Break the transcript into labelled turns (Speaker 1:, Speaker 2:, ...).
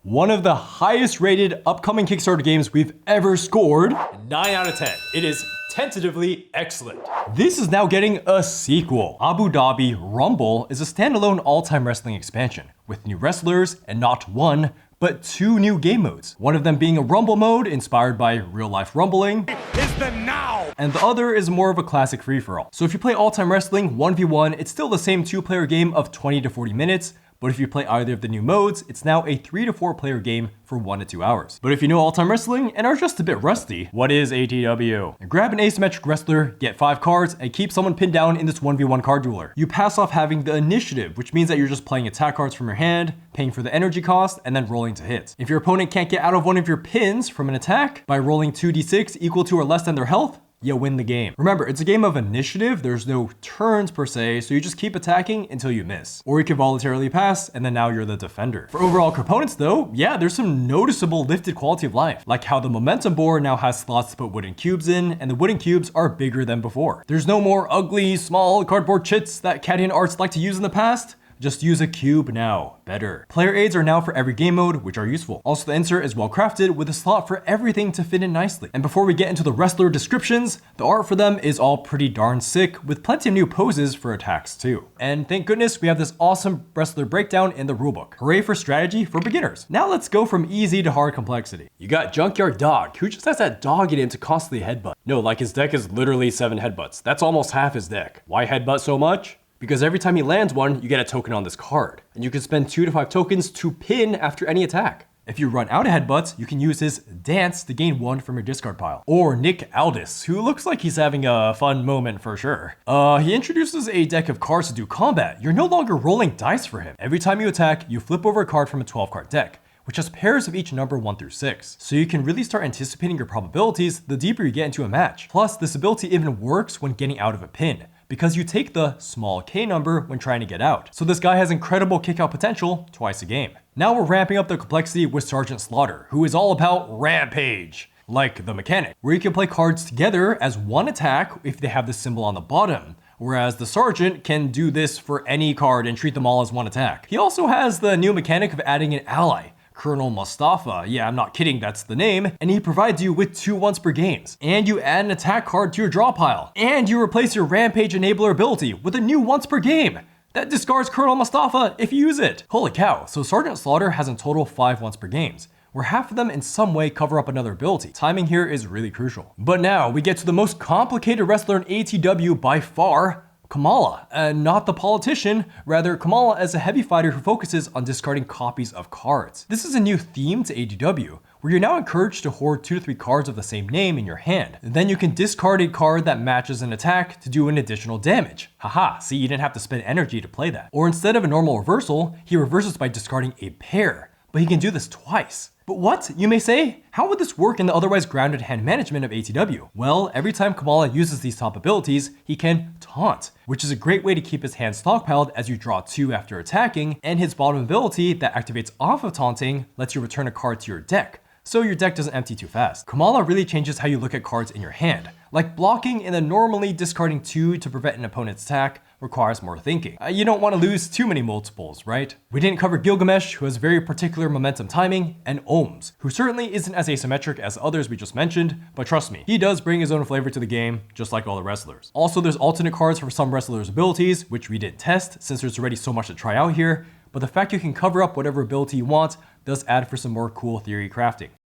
Speaker 1: One of the highest rated upcoming Kickstarter games we've ever scored.
Speaker 2: 9 out of 10. It is tentatively excellent.
Speaker 1: This is now getting a sequel. Abu Dhabi Rumble is a standalone all-time wrestling expansion with new wrestlers and not one, but two new game modes. One of them being a Rumble mode inspired by real-life rumbling.
Speaker 2: Is the now!
Speaker 1: And the other is more of a classic free-for-all. So if you play all-time wrestling 1v1, it's still the same two-player game of 20 to 40 minutes, but if you play either of the new modes, it's now a 3 to 4 player game for 1 to 2 hours. But if you know all-time wrestling and are just a bit rusty, what is ATW? Grab an asymmetric wrestler, get 5 cards, and keep someone pinned down in this 1v1 card dueler. You pass off having the initiative, which means that you're just playing attack cards from your hand, paying for the energy cost, and then rolling to hit. If your opponent can't get out of one of your pins from an attack by rolling 2d6 equal to or less than their health, you win the game. Remember, it's a game of initiative. There's no turns per se, so you just keep attacking until you miss. Or you can voluntarily pass, and then now you're the defender. For overall components though, yeah, there's some noticeable lifted quality of life, like how the momentum board now has slots to put wooden cubes in, and the wooden cubes are bigger than before. There's no more ugly, small cardboard chits that Cadian arts like to use in the past. Just use a cube now. Better. Player aids are now for every game mode, which are useful. Also, the insert is well crafted with a slot for everything to fit in nicely. And before we get into the wrestler descriptions, the art for them is all pretty darn sick, with plenty of new poses for attacks too. And thank goodness we have this awesome wrestler breakdown in the rulebook. Hooray for strategy for beginners. Now let's go from easy to hard complexity. You got Junkyard Dog, who just has that dog in him to constantly headbutt. No, like his deck is literally 7 headbutts. That's almost half his deck. Why headbutt so much? Because every time he lands one, you get a token on this card. And you can spend 2 to 5 tokens to pin after any attack. If you run out of headbutts, you can use his Dance to gain 1 from your discard pile. Or Nick Aldis, who looks like he's having a fun moment for sure. He introduces a deck of cards to do combat. You're no longer rolling dice for him. Every time you attack, you flip over a card from a 12-card deck, which has pairs of each number 1 through 6. So you can really start anticipating your probabilities the deeper you get into a match. Plus, this ability even works when getting out of a pin, because you take the small k number when trying to get out. So this guy has incredible kick-out potential twice a game. Now we're ramping up the complexity with Sergeant Slaughter, who is all about rampage, like the mechanic, where you can play cards together as one attack if they have the symbol on the bottom, whereas the Sergeant can do this for any card and treat them all as one attack. He also has the new mechanic of adding an ally, Colonel Mustafa. Yeah, I'm not kidding, that's the name. And he provides you with 2 once per games. And you add an attack card to your draw pile. And you replace your Rampage Enabler ability with a new once per game that discards Colonel Mustafa if you use it. Holy cow, so Sergeant Slaughter has in total 5 once per games, where half of them in some way cover up another ability. Timing here is really crucial. But now we get to the most complicated wrestler in ATW by far, Kamala, and not the politician, rather Kamala as a heavy fighter who focuses on discarding copies of cards. This is a new theme to ATW, where you're now encouraged to hoard 2 to 3 cards of the same name in your hand. Then you can discard a card that matches an attack to do an additional damage. Haha, see, you didn't have to spend energy to play that. Or instead of a normal reversal, he reverses by discarding a pair, but he can do this twice. But what, you may say? How would this work in the otherwise grounded hand management of ATW? Well, every time Kamala uses these top abilities, he can taunt, which is a great way to keep his hand stockpiled as you draw 2 after attacking, and his bottom ability that activates off of taunting lets you return a card to your deck, so your deck doesn't empty too fast. Kamala really changes how you look at cards in your hand, like blocking and then normally discarding 2 to prevent an opponent's attack requires more thinking. You don't want to lose too many multiples, right? We didn't cover Gilgamesh, who has very particular momentum timing, and Ohms, who certainly isn't as asymmetric as others we just mentioned, but trust me, he does bring his own flavor to the game, just like all the wrestlers. Also, there's alternate cards for some wrestlers' abilities, which we didn't test since there's already so much to try out here, but the fact you can cover up whatever ability you want does add for some more cool theory crafting.